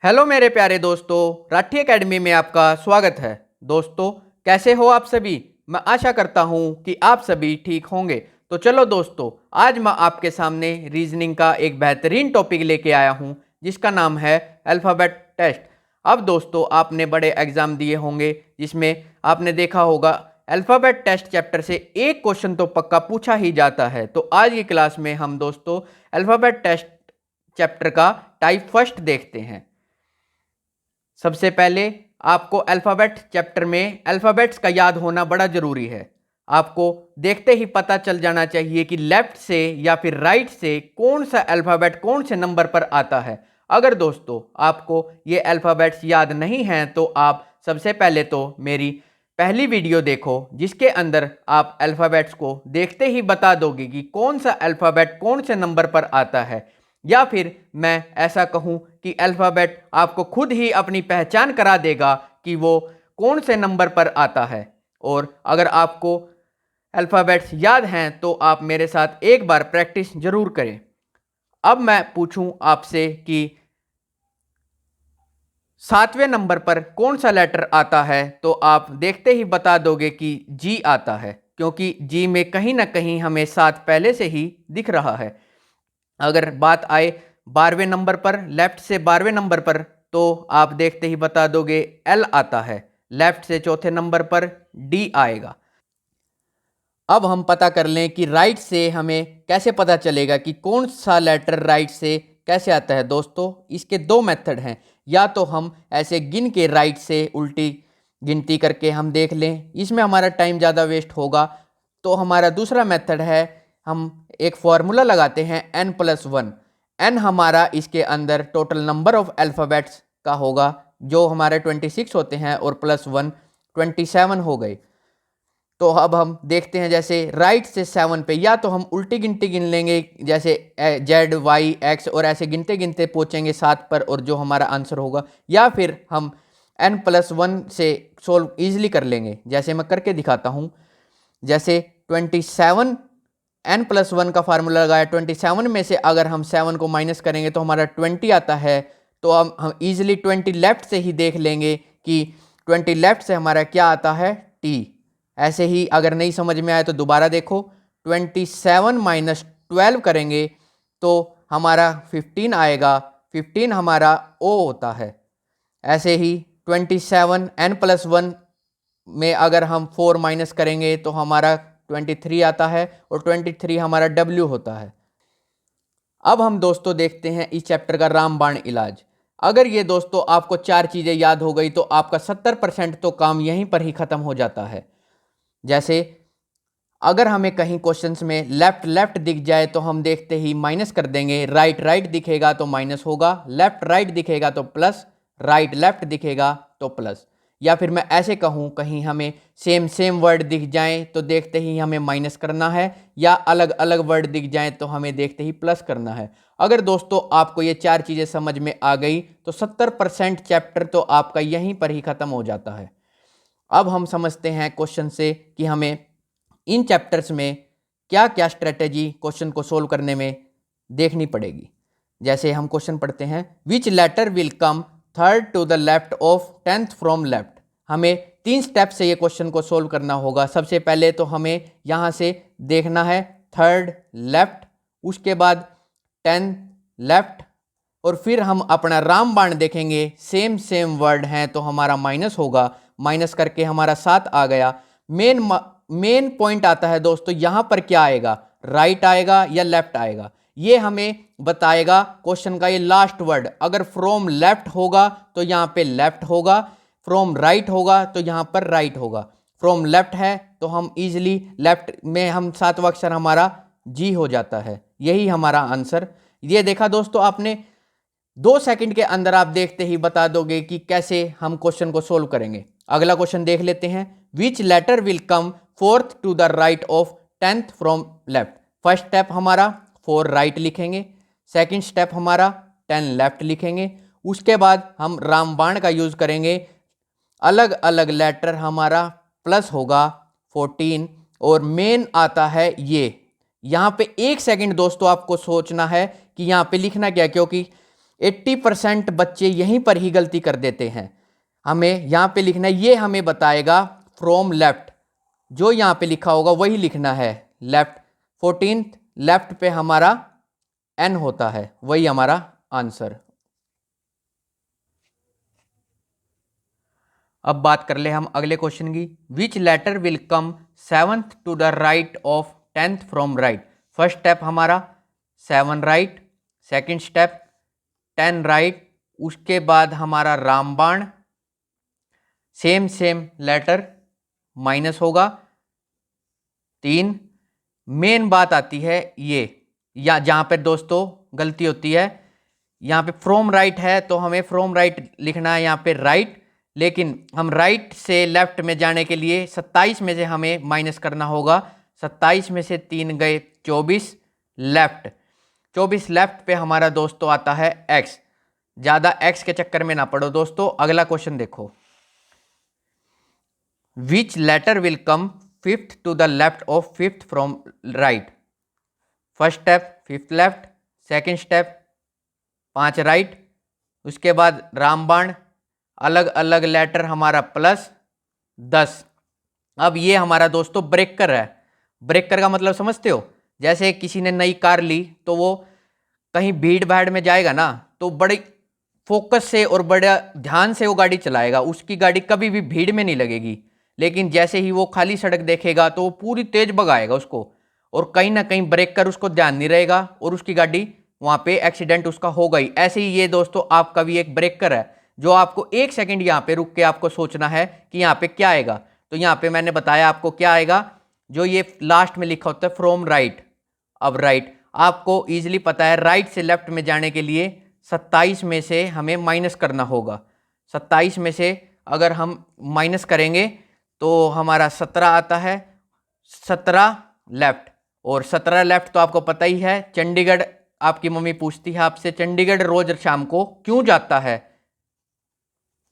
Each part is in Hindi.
हेलो मेरे प्यारे दोस्तों, राठी एकेडमी में आपका स्वागत है। दोस्तों, कैसे हो आप सभी? मैं आशा करता हूं कि आप सभी ठीक होंगे। तो चलो दोस्तों, आज मैं आपके सामने रीजनिंग का एक बेहतरीन टॉपिक लेके आया हूं जिसका नाम है अल्फ़ाबेट टेस्ट। अब दोस्तों, आपने बड़े एग्जाम दिए होंगे जिसमें आपने देखा होगा अल्फ़ाबेट टेस्ट चैप्टर से एक क्वेश्चन तो पक्का पूछा ही जाता है। तो आज की क्लास में हम दोस्तों अल्फ़ाबेट टेस्ट चैप्टर का टाइप फर्स्ट देखते हैं। सबसे पहले आपको अल्फ़ाबेट चैप्टर में अल्फ़ाबेट्स का याद होना बड़ा ज़रूरी है। आपको देखते ही पता चल जाना चाहिए कि लेफ्ट से या फिर राइट से कौन सा अल्फ़ाबेट कौन से नंबर पर आता है। अगर दोस्तों आपको ये अल्फ़ाबेट्स याद नहीं हैं तो आप सबसे पहले तो मेरी पहली वीडियो देखो जिसके अंदर आप अल्फ़ाबेट्स को देखते ही बता दोगे कि कौन सा अल्फ़ाबेट कौन से नंबर पर आता है। या फिर मैं ऐसा कहूं कि अल्फ़ाबेट आपको खुद ही अपनी पहचान करा देगा कि वो कौन से नंबर पर आता है। और अगर आपको अल्फ़ाबेट्स याद हैं तो आप मेरे साथ एक बार प्रैक्टिस जरूर करें। अब मैं पूछूं आपसे कि 7वें नंबर पर कौन सा लेटर आता है, तो आप देखते ही बता दोगे कि जी आता है, क्योंकि जी में कहीं ना कहीं हमें 7 पहले से ही दिख रहा है। अगर बात आए 12वें नंबर पर, लेफ्ट से 12वें नंबर पर, तो आप देखते ही बता दोगे एल आता है। लेफ्ट से चौथे नंबर पर डी आएगा। अब हम पता कर लें कि राइट से हमें कैसे पता चलेगा कि कौन सा लेटर राइट से कैसे आता है। दोस्तों, इसके दो मेथड हैं। या तो हम ऐसे गिन के राइट से उल्टी गिनती करके हम देख लें, इसमें हमारा टाइम ज़्यादा वेस्ट होगा। तो हमारा दूसरा मेथड है, हम एक फॉर्मूला लगाते हैं n+1। n हमारा इसके अंदर टोटल नंबर ऑफ अल्फ़ाबेट्स का होगा, जो हमारे 26 होते हैं, और +1 27 हो गए। तो अब हम देखते हैं, जैसे राइट से 7 पे या तो हम उल्टी गिनती गिन लेंगे, जैसे Z, Y, X, और ऐसे गिनते गिनते पहुंचेंगे 7 पर, और जो हमारा आंसर होगा। या फिर हम n+1 से सोल्व ईजिली कर लेंगे, जैसे मैं करके दिखाता हूं। जैसे 27, n+1 का फार्मूला लगाया, 27 में से अगर हम 7 को माइनस करेंगे तो हमारा 20 आता है। तो हम ईजिली 20 लेफ्ट से ही देख लेंगे कि 20 लेफ्ट से हमारा क्या आता है, T। ऐसे ही अगर नहीं समझ में आए तो दोबारा देखो, 27 - 12 करेंगे तो हमारा 15 आएगा। 15 हमारा O होता है। ऐसे ही 27 n+1 में अगर हम 4 माइनस करेंगे तो हमारा 23 आता है, और 23 हमारा W होता है। अब हम दोस्तों देखते हैं इस चैप्टर का रामबाण इलाज। अगर ये दोस्तों आपको 4 चीज़ें याद हो गई तो आपका 70% तो काम यहीं पर ही ख़त्म हो जाता है। जैसे अगर हमें कहीं क्वेश्चंस में लेफ्ट लेफ्ट दिख जाए तो हम देखते ही माइनस कर देंगे। राइट राइट दिखेगा तो माइनस होगा, लेफ्ट राइट दिखेगा तो प्लस, राइट लेफ्ट दिखेगा तो प्लस। या फिर मैं ऐसे कहूँ, कहीं हमें सेम सेम वर्ड दिख जाए तो देखते ही हमें माइनस करना है, या अलग अलग वर्ड दिख जाए तो हमें देखते ही प्लस करना है। अगर दोस्तों आपको ये 4 चीज़ें समझ में आ गई तो 70% चैप्टर तो आपका यहीं पर ही ख़त्म हो जाता है। अब हम समझते हैं क्वेश्चन से कि हमें इन चैप्टर्स में क्या क्या स्ट्रेटेजी क्वेश्चन को सोल्व करने में देखनी पड़ेगी। जैसे हम क्वेश्चन पढ़ते हैं, which letter will come third to the left of 10th from left. हमें 3 स्टेप से ये क्वेश्चन को सोल्व करना होगा। सबसे पहले तो हमें यहाँ से देखना है थर्ड लेफ्ट, उसके बाद 10 लेफ्ट, और फिर हम अपना रामबाण देखेंगे। सेम सेम वर्ड हैं तो हमारा माइनस होगा, माइनस करके हमारा 7 आ गया। मेन पॉइंट आता है दोस्तों, यहां पर क्या आएगा, राइट आएगा या लेफ्ट आएगा, ये हमें बताएगा क्वेश्चन का ये लास्ट वर्ड। अगर फ्रॉम लेफ्ट होगा तो यहां पे लेफ्ट होगा, फ्रॉम राइट होगा तो यहां पर राइट होगा। फ्रॉम लेफ्ट है तो हम इजिली लेफ्ट में हम 7वां अक्षर हमारा जी हो जाता है। यही हमारा आंसर। ये देखा दोस्तों आपने, 2 सेकंड के अंदर आप देखते ही बता दोगे कि कैसे हम क्वेश्चन को सोल्व करेंगे। अगला क्वेश्चन देख लेते हैं, which letter will come fourth to the right of 10th from left. First step हमारा 4 राइट लिखेंगे, सेकंड स्टेप हमारा 10 लेफ्ट लिखेंगे। उसके बाद हम रामबाण का यूज करेंगे, अलग अलग लेटर हमारा प्लस होगा 14, और मेन आता है ये। यहाँ पे 1 सेकंड दोस्तों आपको सोचना है कि यहाँ पे लिखना क्या, क्योंकि 80% बच्चे यहीं पर ही गलती कर देते हैं। हमें यहाँ पे लिखना है, ये हमें बताएगा फ्रॉम लेफ्ट, जो यहाँ पे लिखा होगा वही लिखना है। लेफ्ट 14th लेफ्ट पे हमारा n होता है, वही हमारा आंसर। अब बात कर ले हम अगले क्वेश्चन की। Which letter will come 7th to the right of 10th from right. First step हमारा 7 राइट, सेकेंड स्टेप 10 राइट, उसके बाद हमारा रामबाण, सेम लेटर माइनस होगा 3। मेन बात आती है ये, या जहाँ पे दोस्तों गलती होती है, यहाँ पे फ्रॉम राइट है तो हमें फ्रॉम राइट लिखना है यहाँ पे राइट, लेकिन हम राइट से लेफ्ट में जाने के लिए 27 में से हमें माइनस करना होगा। 27 में से 3 गए 24 लेफ्ट, 24 लेफ्ट पे हमारा दोस्तों आता है x। ज़्यादा x के चक्कर में ना पड़ो दोस्तों। अगला क्वेश्चन देखो, which letter will come 5th to the left of 5th from right. First step 5th left, second step 5 right, उसके बाद रामबाण, अलग अलग लेटर हमारा प्लस 10। अब ये हमारा दोस्तों ब्रेकर है। ब्रेकर का मतलब समझते हो, जैसे किसी ने नई कार ली तो वो कहीं भीड़ भाड़ में जाएगा ना, तो बड़े फोकस से और बड़ा ध्यान से वो गाड़ी चलाएगा, उसकी गाड़ी कभी भी भीड़ में नहीं लगेगी। लेकिन जैसे ही वो खाली सड़क देखेगा तो वो पूरी तेज भगाएगा उसको, और कहीं ना कहीं ब्रेकर उसको ध्यान नहीं रहेगा और उसकी गाड़ी वहाँ पे एक्सीडेंट उसका होगा ही। ऐसे ही ये दोस्तों आपका भी एक ब्रेकर है, जो आपको 1 सेकंड यहाँ पे रुक के आपको सोचना है कि यहाँ पे क्या आएगा। तो यहाँ पे मैंने बताया आपको क्या आएगा, जो ये लास्ट में लिखा होता है फ्रॉम राइट। अब राइट आपको इजीली पता है, राइट से लेफ्ट में जाने के लिए 27 में से हमें माइनस करना होगा। 27 में से अगर हम माइनस करेंगे तो हमारा 17 आता है, 17 लेफ्ट। और 17 लेफ्ट तो आपको पता ही है, चंडीगढ़ आपकी मम्मी पूछती है आपसे, चंडीगढ़ रोज शाम को क्यों जाता है,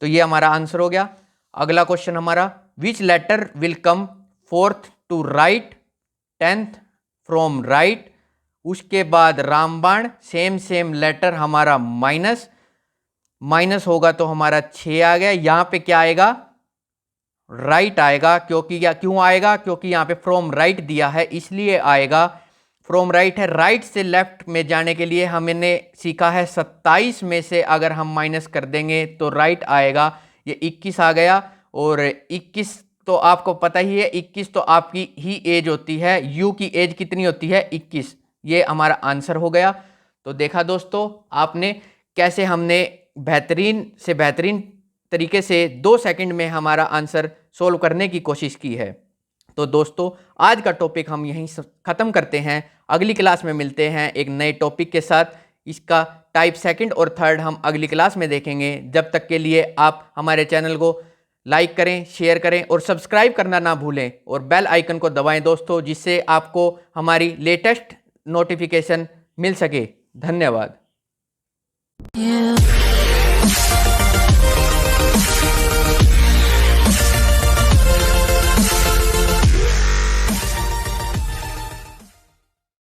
तो ये हमारा आंसर हो गया। अगला क्वेश्चन हमारा, which letter will come 4th to right 10th from right, उसके बाद रामबाण, सेम लेटर हमारा माइनस होगा तो हमारा 6 आ गया। यहाँ पे क्या आएगा, राइट आएगा, क्यों आएगा, क्योंकि यहाँ पे फ्रॉम राइट दिया है इसलिए आएगा। फ्रॉम राइट है, राइट से लेफ्ट में जाने के लिए हमने सीखा है 27 में से अगर हम माइनस कर देंगे तो राइट आएगा। ये 21 आ गया, और 21 तो आपको पता ही है, 21 तो आपकी ही एज होती है, यू की एज कितनी होती है 21। ये हमारा आंसर हो गया। तो देखा दोस्तों आपने कैसे हमने बेहतरीन से बेहतरीन तरीके से 2 सेकंड में हमारा आंसर सोल्व करने की कोशिश की है। तो दोस्तों आज का टॉपिक हम यहीं ख़त्म करते हैं। अगली क्लास में मिलते हैं एक नए टॉपिक के साथ। इसका टाइप 2nd और 3rd हम अगली क्लास में देखेंगे। जब तक के लिए आप हमारे चैनल को लाइक करें, शेयर करें और सब्सक्राइब करना ना भूलें, और बेल आइकन को दबाएं दोस्तों, जिससे आपको हमारी लेटेस्ट नोटिफिकेशन मिल सके। धन्यवाद।